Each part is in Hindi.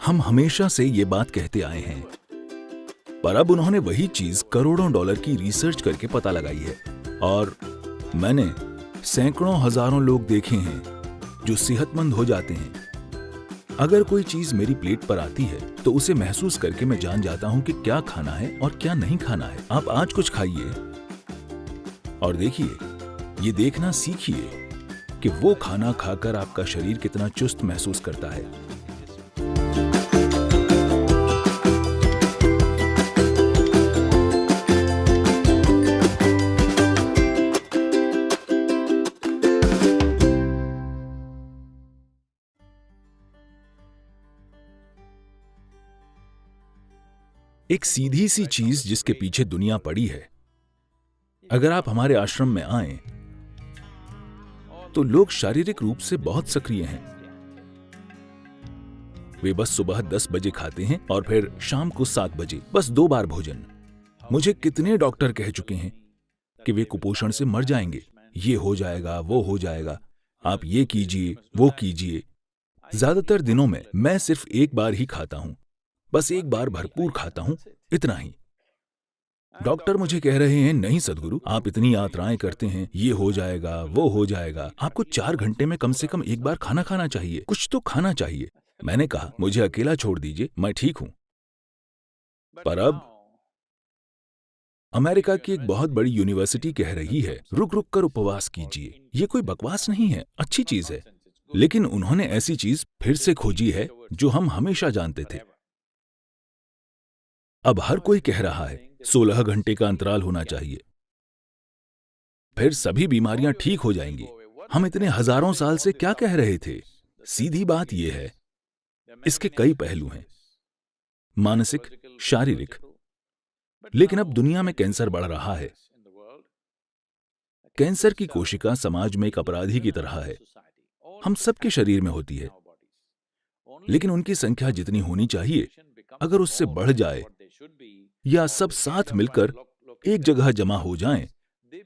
हम हमेशा से ये बात कहते आए हैं, पर अब उन्होंने वही चीज करोड़ों डॉलर की रिसर्च करके पता लगाई है। और मैंने सैकड़ों हजारों लोग देखे हैं जो सेहतमंद हो जाते हैं। अगर कोई चीज मेरी प्लेट पर आती है तो उसे महसूस करके मैं जान जाता हूं कि क्या खाना है और क्या नहीं खाना है। आप आज कुछ खाइए और देखिए, ये देखना सीखिए कि वो खाना खाकर आपका शरीर कितना चुस्त महसूस करता है। एक सीधी सी चीज जिसके पीछे दुनिया पड़ी है। अगर आप हमारे आश्रम में आएं, तो लोग शारीरिक रूप से बहुत सक्रिय हैं। वे बस सुबह 10 बजे खाते हैं और फिर शाम को 7 बजे, बस 2 बार भोजन। मुझे कितने डॉक्टर कह चुके हैं कि वे कुपोषण से मर जाएंगे, ये हो जाएगा, वो हो जाएगा, आप ये कीजिए, वो कीजिए। ज्यादातर दिनों में मैं सिर्फ एक बार ही खाता हूं, बस एक बार भरपूर खाता हूं, इतना ही। डॉक्टर मुझे कह रहे हैं, नहीं सदगुरु, आप इतनी यात्राएं करते हैं, ये हो जाएगा, वो हो जाएगा, आपको 4 घंटे में कम से कम एक बार खाना खाना चाहिए, कुछ तो खाना चाहिए। मैंने कहा, मुझे अकेला छोड़ दीजिए, मैं ठीक हूं। पर अब अमेरिका की एक बहुत बड़ी यूनिवर्सिटी कह रही है, रुक रुक कर उपवास कीजिए। ये कोई बकवास नहीं है, अच्छी चीज है। लेकिन उन्होंने ऐसी चीज फिर से खोजी है जो हम हमेशा जानते थे। अब हर कोई कह रहा है 16 घंटे का अंतराल होना चाहिए, फिर सभी बीमारियां ठीक हो जाएंगी। हम इतने हजारों साल से क्या कह रहे थे? सीधी बात यह है, इसके कई पहलू हैं, मानसिक, शारीरिक। लेकिन अब दुनिया में कैंसर बढ़ रहा है। कैंसर की कोशिका समाज में एक अपराधी की तरह है। हम सबके शरीर में होती है, लेकिन उनकी संख्या जितनी होनी चाहिए, अगर उससे बढ़ जाए या सब साथ मिलकर एक जगह जमा हो जाएं,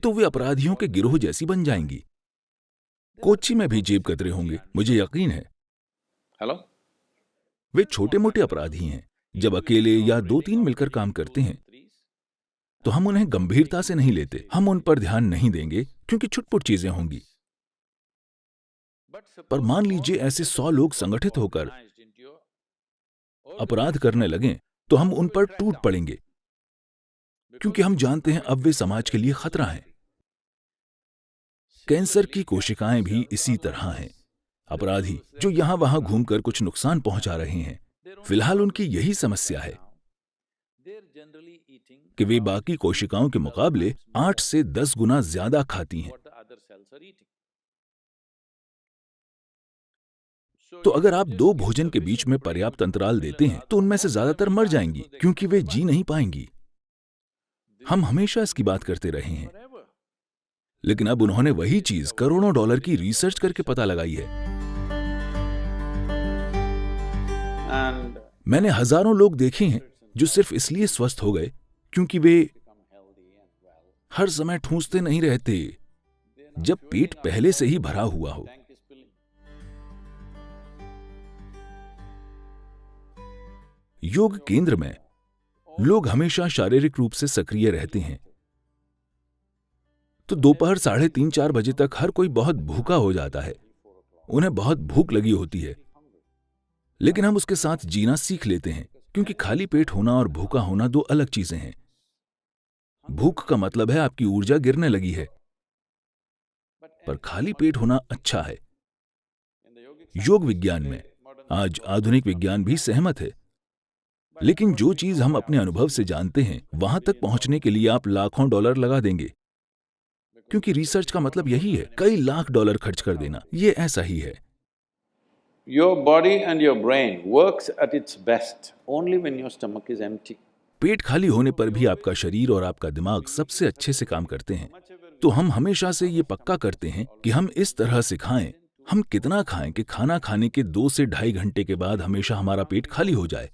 तो वे अपराधियों के गिरोह जैसी बन जाएंगी। कोच्चि में भी जेब कतरे होंगे, मुझे यकीन है। हेलो, वे छोटे मोटे अपराधी हैं। जब अकेले या 2-3 मिलकर काम करते हैं, तो हम उन्हें गंभीरता से नहीं लेते। हम उन पर ध्यान नहीं देंगे क्योंकि छुटपुट चीजें होंगी। पर मान लीजिए ऐसे 100 लोग संगठित होकर अपराध करने लगें, तो हम उन पर टूट पड़ेंगे, क्योंकि हम जानते हैं अब वे समाज के लिए खतरा हैं। कैंसर की कोशिकाएं भी इसी तरह हैं, अपराधी जो यहां वहां घूमकर कुछ नुकसान पहुंचा रहे हैं। फिलहाल उनकी यही समस्या है कि वे बाकी कोशिकाओं के मुकाबले 8 से 10 गुना ज्यादा खाती हैं। तो अगर आप 2 भोजन के बीच में पर्याप्त अंतराल देते हैं, तो उनमें से ज्यादातर मर जाएंगी, क्योंकि वे जी नहीं पाएंगी। हम हमेशा इसकी बात करते रहे हैं, लेकिन अब उन्होंने वही चीज करोड़ों डॉलर की रिसर्च करके पता लगाई है। मैंने हजारों लोग देखे हैं जो सिर्फ इसलिए स्वस्थ हो गए क्योंकि वे हर समय ठूंसते नहीं रहते, जब पेट पहले से ही भरा हुआ हो। योग केंद्र में लोग हमेशा शारीरिक रूप से सक्रिय रहते हैं, तो दोपहर 3:30-4 बजे तक हर कोई बहुत भूखा हो जाता है। उन्हें बहुत भूख लगी होती है, लेकिन हम उसके साथ जीना सीख लेते हैं, क्योंकि खाली पेट होना और भूखा होना 2 अलग चीजें हैं। भूख का मतलब है आपकी ऊर्जा गिरने लगी है, पर खाली पेट होना अच्छा है। योग विज्ञान में आज आधुनिक विज्ञान भी सहमत है, लेकिन जो चीज हम अपने अनुभव से जानते हैं, वहां तक पहुंचने के लिए आप लाखों डॉलर लगा देंगे, क्योंकि रिसर्च का मतलब यही है, कई लाख डॉलर खर्च कर देना। ये ऐसा ही है। your body and your brain works at its best only when your stomach is empty. पेट खाली होने पर भी आपका शरीर और आपका दिमाग सबसे अच्छे से काम करते हैं। तो हम हमेशा से ये पक्का करते हैं कि हम इस तरह से खाएं, हम कितना खाएं कि खाना खाने के 2 से 2.5 घंटे के बाद हमेशा हमारा पेट खाली हो जाए।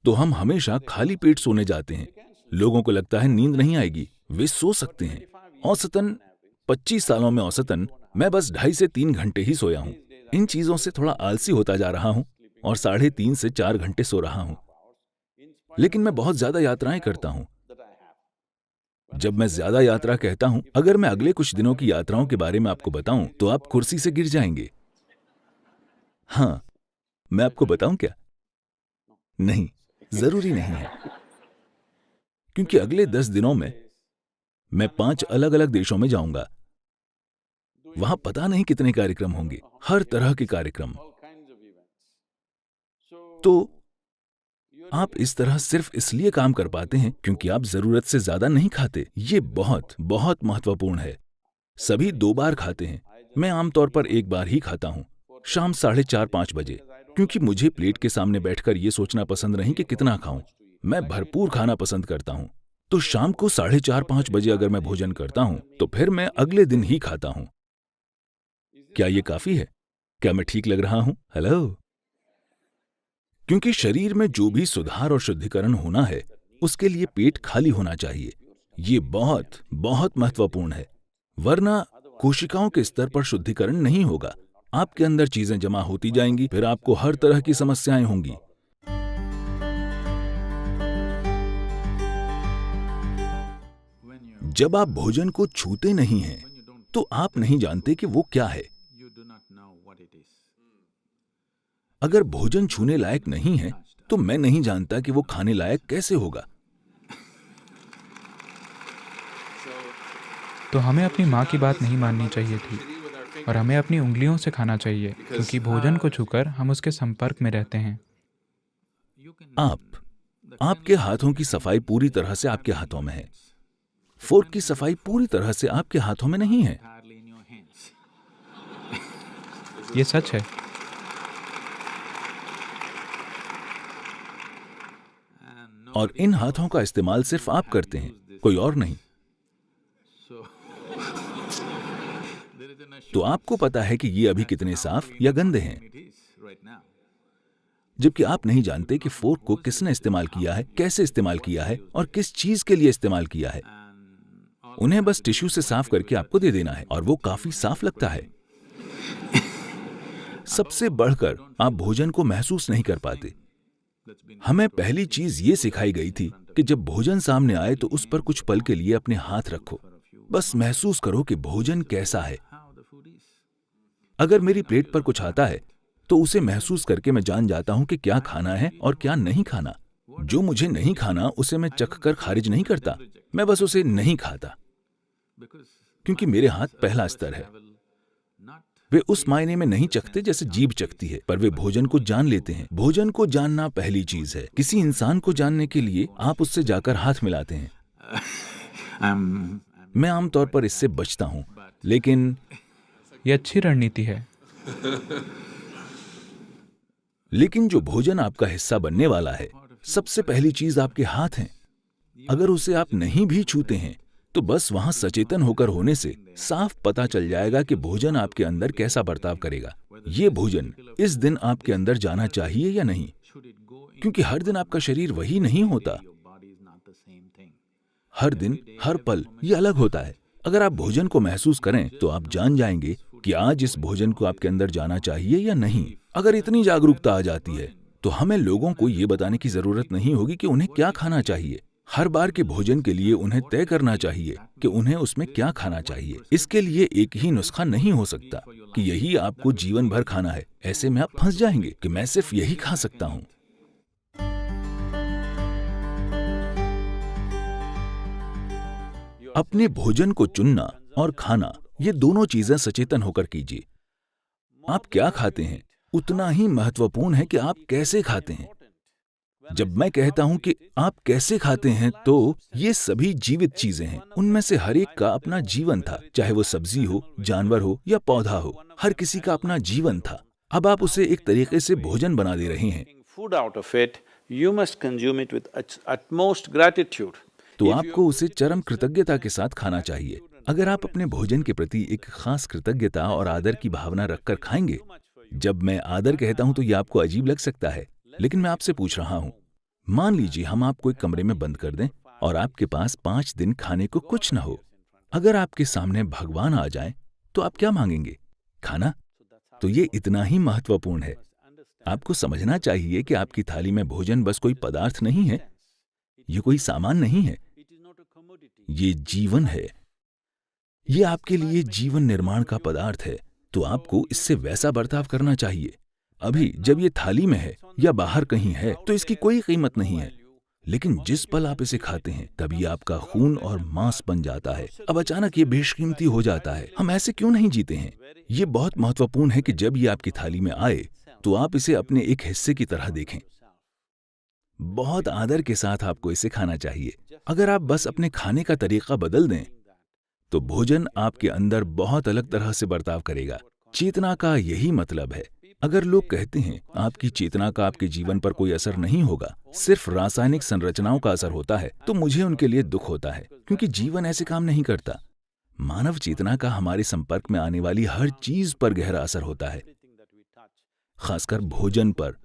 तो हम हमेशा खाली पेट सोने जाते हैं। लोगों को लगता है नींद नहीं आएगी, वे सो सकते हैं। औसतन 25 सालों में औसतन मैं बस 2.5 से 3 घंटे ही सोया हूं। इन चीजों से थोड़ा आलसी होता जा रहा हूं, और 3.5 से 4 घंटे सो रहा हूं। लेकिन मैं बहुत ज्यादा यात्राएं करता हूं। जब मैं ज्यादा यात्रा कहता हूं, अगर मैं अगले कुछ दिनों की यात्राओं के बारे में आपको बताऊं तो आप कुर्सी से गिर जाएंगे। हाँ, मैं आपको बताऊं क्या? नहीं, जरूरी नहीं है, क्योंकि अगले 10 दिनों में मैं 5 अलग अलग देशों में जाऊंगा। वहां पता नहीं कितने कार्यक्रम होंगे, हर तरह के कार्यक्रम। तो आप इस तरह सिर्फ इसलिए काम कर पाते हैं क्योंकि आप जरूरत से ज्यादा नहीं खाते। ये बहुत बहुत महत्वपूर्ण है। सभी 2 बार खाते हैं। मैं आमतौर पर 1 बार ही खाता हूं, शाम 4:30-5 बजे, क्योंकि मुझे प्लेट के सामने बैठकर ये सोचना पसंद नहीं कि कितना खाऊं। मैं भरपूर खाना पसंद करता हूं। तो शाम को 4:30-5 बजे अगर मैं भोजन करता हूं तो फिर मैं अगले दिन ही खाता हूं। क्या ये काफी है? क्या मैं ठीक लग रहा हूं? हेलो? क्योंकि शरीर में जो भी सुधार और शुद्धिकरण होना है, उसके लिए पेट खाली होना चाहिए। ये बहुत बहुत महत्वपूर्ण है, वरना कोशिकाओं के स्तर पर शुद्धिकरण नहीं होगा। आपके अंदर चीजें जमा होती जाएंगी, फिर आपको हर तरह की समस्याएं होंगी। जब आप भोजन को छूते नहीं हैं, तो आप नहीं जानते कि वो क्या है। अगर भोजन छूने लायक नहीं है, तो मैं नहीं जानता कि वो खाने लायक कैसे होगा। तो हमें अपनी माँ की बात नहीं माननी चाहिए थी और हमें अपनी उंगलियों से खाना चाहिए, क्योंकि भोजन को छूकर हम उसके संपर्क में रहते हैं। आपके हाथों की सफाई पूरी तरह से आपके हाथों में है। फोर्क की सफाई पूरी तरह से आपके हाथों में नहीं है। ये सच है। और इन हाथों का इस्तेमाल सिर्फ आप करते हैं, कोई और नहीं। तो आपको पता है कि ये अभी कितने साफ या गंदे हैं, जबकि आप नहीं जानते कि फोर्क को किसने इस्तेमाल किया है, कैसे इस्तेमाल किया है और किस चीज के लिए इस्तेमाल किया है। उन्हें बस टिश्यू से साफ करके आपको दे देना है और वो काफी साफ लगता है। सबसे बढ़कर आप भोजन को महसूस नहीं कर पाते। हमें पहली चीज ये सिखाई गई थी कि जब भोजन सामने आए तो उस पर कुछ पल के लिए अपने हाथ रखो, बस महसूस करो कि भोजन कैसा है। अगर मेरी प्लेट पर कुछ आता है तो उसे महसूस करके मैं जान जाता हूं कि क्या खाना है और क्या नहीं खाना। जो मुझे नहीं खाना उसे मैं चखकर खारिज नहीं करता, मैं बस उसे नहीं खाता, क्योंकि मेरे हाथ पहला स्तर है। वे उस मायने में नहीं चखते जैसे जीभ चखती है, पर वे भोजन को जान लेते हैं। भोजन को जानना पहली चीज है। किसी इंसान को जानने के लिए आप उससे जाकर हाथ मिलाते हैं। मैं आमतौर पर इससे बचता हूं, लेकिन ये अच्छी रणनीति है। लेकिन जो भोजन आपका हिस्सा बनने वाला है, सबसे पहली चीज आपके हाथ हैं। अगर उसे आप नहीं भी छूते हैं तो बस वहां सचेतन होकर होने से साफ पता चल जाएगा कि भोजन आपके अंदर कैसा बर्ताव करेगा। ये भोजन इस दिन आपके अंदर जाना चाहिए या नहीं, क्योंकि हर दिन आपका शरीर वही नहीं होता। हर दिन, हर पल ये अलग होता है। अगर आप भोजन को महसूस करें तो आप जान जाएंगे कि आज इस भोजन को आपके अंदर जाना चाहिए या नहीं। अगर इतनी जागरूकता आ जाती है तो हमें लोगों को ये बताने की जरूरत नहीं होगी कि उन्हें क्या खाना चाहिए। हर बार के भोजन के लिए उन्हें तय करना चाहिए कि उन्हें उसमें क्या खाना चाहिए। इसके लिए एक ही नुस्खा नहीं हो सकता कि यही आपको जीवन भर खाना है। ऐसे में आप फंस जाएंगे कि मैं सिर्फ यही खा सकता हूं। अपने भोजन को चुनना और खाना, ये दोनों चीजें सचेतन होकर कीजिए। आप क्या खाते हैं उतना ही महत्वपूर्ण है कि आप कैसे खाते हैं। जब मैं कहता हूं कि आप कैसे खाते हैं, तो ये सभी जीवित चीजें हैं। उनमें से हर एक का अपना जीवन था, चाहे वो सब्जी हो, जानवर हो या पौधा हो। हर किसी का अपना जीवन था। अब आप उसे एक तरीके से भोजन बना दे रहे हैं। तो आपको उसे चरम कृतज्ञता के साथ खाना चाहिए। अगर आप अपने भोजन के प्रति एक खास कृतज्ञता और आदर की भावना रखकर खाएंगे। जब मैं आदर कहता हूं तो यह आपको अजीब लग सकता है, लेकिन मैं आपसे पूछ रहा हूं, मान लीजिए हम आपको एक कमरे में बंद कर दें और आपके पास 5 दिन खाने को कुछ न हो। अगर आपके सामने भगवान आ जाए तो आप क्या मांगेंगे? खाना। तो ये इतना ही महत्वपूर्ण है। आपको समझना चाहिए कि आपकी थाली में भोजन बस कोई पदार्थ नहीं है, ये कोई सामान नहीं है, ये जीवन है। ये आपके लिए जीवन निर्माण का पदार्थ है, तो आपको इससे वैसा बर्ताव करना चाहिए। अभी जब ये थाली में है या बाहर कहीं है तो इसकी कोई कीमत नहीं है, लेकिन जिस पल आप इसे खाते हैं तभी आपका खून और मांस बन जाता है। अब अचानक ये बेशकीमती हो जाता है। हम ऐसे क्यों नहीं जीते हैं? ये बहुत महत्वपूर्ण है कि जब ये आपकी थाली में आए तो आप इसे अपने एक हिस्से की तरह देखें। बहुत आदर के साथ आपको इसे खाना चाहिए। अगर आप बस अपने खाने का तरीका बदल दें तो भोजन आपके अंदर बहुत अलग तरह से बर्ताव करेगा। चेतना का यही मतलब है। अगर लोग कहते हैं आपकी चेतना का आपके जीवन पर कोई असर नहीं होगा, सिर्फ रासायनिक संरचनाओं का असर होता है, तो मुझे उनके लिए दुख होता है, क्योंकि जीवन ऐसे काम नहीं करता। मानव चेतना का हमारे संपर्क में आने वाली हर चीज पर गहरा असर होता है, खासकर भोजन पर।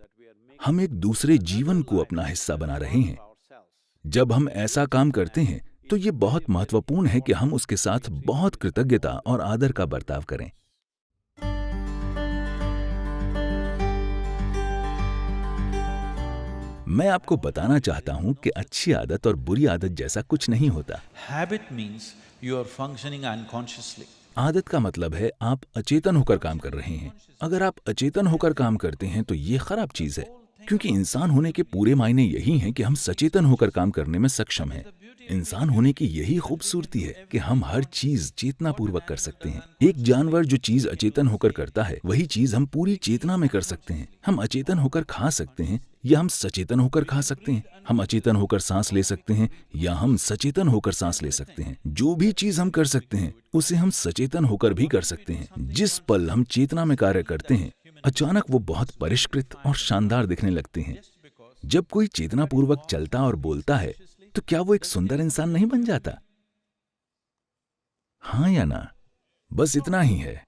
हम एक दूसरे जीवन को अपना हिस्सा बना रहे हैं। जब हम ऐसा काम करते हैं तो ये बहुत महत्वपूर्ण है कि हम उसके साथ बहुत कृतज्ञता और आदर का बर्ताव करें। मैं आपको बताना चाहता हूं कि अच्छी आदत और बुरी आदत जैसा कुछ नहीं होता। Habit means you are functioning unconsciously. आदत का मतलब है आप अचेतन होकर काम कर रहे हैं। अगर आप अचेतन होकर काम करते हैं तो ये खराब चीज है, क्योंकि इंसान होने के पूरे मायने यही हैं कि हम सचेतन होकर काम करने में सक्षम हैं। इंसान होने की यही खूबसूरती है कि हम हर चीज चेतनापूर्वक कर सकते हैं। एक जानवर जो चीज अचेतन होकर करता है वही चीज हम पूरी चेतना में कर सकते हैं। हम अचेतन होकर खा सकते हैं या हम सचेतन होकर खा सकते हैं। हम अचेतन होकर सांस ले सकते हैं या हम सचेतन होकर सांस ले सकते हैं। जो भी चीज हम कर सकते हैं उसे हम सचेतन होकर भी कर सकते हैं। जिस पल हम चेतना में कार्य करते हैं अचानक वो बहुत परिष्कृत और शानदार दिखने लगते हैं। जब कोई चेतनापूर्वक चलता और बोलता है तो क्या वो एक सुंदर इंसान नहीं बन जाता? हाँ या ना? बस इतना ही है।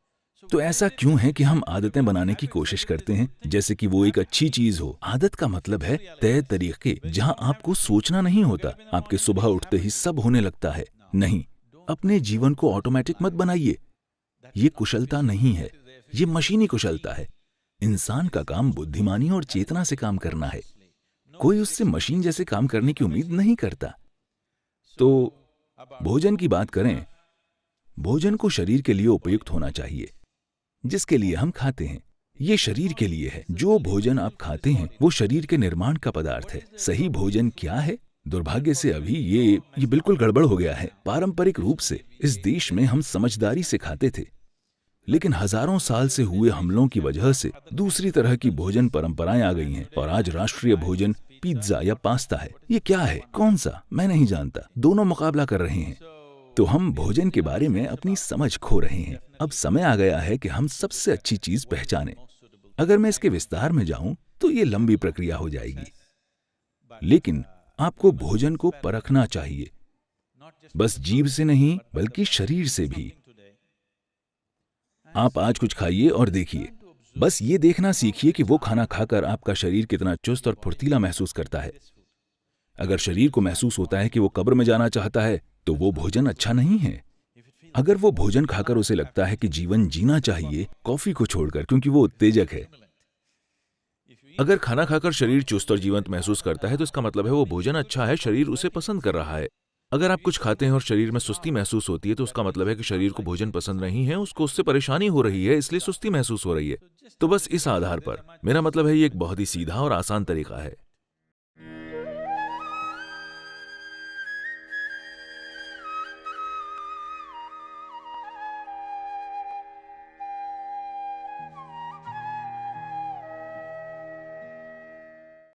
तो ऐसा क्यों है कि हम आदतें बनाने की कोशिश करते हैं जैसे कि वो एक अच्छी चीज हो? आदत का मतलब है तय तरीके जहां आपको सोचना नहीं होता। आपके सुबह उठते ही सब होने लगता है। नहीं, अपने जीवन को ऑटोमेटिक मत बनाइए। ये कुशलता नहीं है, ये मशीनी कुशलता है। इंसान का काम बुद्धिमानी और चेतना से काम करना है। कोई उससे मशीन जैसे काम करने की उम्मीद नहीं करता। तो भोजन की बात करें, भोजन को शरीर के लिए उपयुक्त होना चाहिए जिसके लिए हम खाते हैं। ये शरीर के लिए है। जो भोजन आप खाते हैं वो शरीर के निर्माण का पदार्थ है। सही भोजन क्या है? दुर्भाग्य से अभी ये बिल्कुल गड़बड़ हो गया है। पारंपरिक रूप से इस देश में हम समझदारी से खाते थे, लेकिन हजारों साल से हुए हमलों की वजह से दूसरी तरह की भोजन परंपराएं आ गई हैं और आज राष्ट्रीय भोजन पिज्जा या पास्ता है। ये क्या है? कौन सा? मैं नहीं जानता। दोनों मुकाबला कर रहे हैं। तो हम भोजन के बारे में अपनी समझ खो रहे हैं। अब समय आ गया है कि हम सबसे अच्छी चीज पहचानें। अगर मैं इसके विस्तार में जाऊं तो ये लंबी प्रक्रिया हो जाएगी, लेकिन आपको भोजन को परखना चाहिए, बस जीभ से नहीं बल्कि शरीर से भी। आप आज कुछ खाइए और देखिए। बस ये देखना सीखिए कि वो खाना खाकर आपका शरीर कितना चुस्त और फुर्तीला महसूस करता है। अगर शरीर को महसूस होता है कि वो कब्र में जाना चाहता है तो वो भोजन अच्छा नहीं है। अगर वो भोजन खाकर उसे लगता है कि जीवन जीना चाहिए, कॉफी को छोड़कर, क्योंकि वो उत्तेजक है। अगर खाना खाकर शरीर चुस्त और जीवंत महसूस करता है तो इसका मतलब है वो भोजन अच्छा है, शरीर उसे पसंद कर रहा है। अगर आप कुछ खाते हैं और शरीर में सुस्ती महसूस होती है तो उसका मतलब है कि शरीर को भोजन पसंद नहीं है, उसको उससे परेशानी हो रही है, इसलिए सुस्ती महसूस हो रही है। तो बस इस आधार पर मेरा मतलब है ये एक बहुत ही सीधा और आसान तरीका है।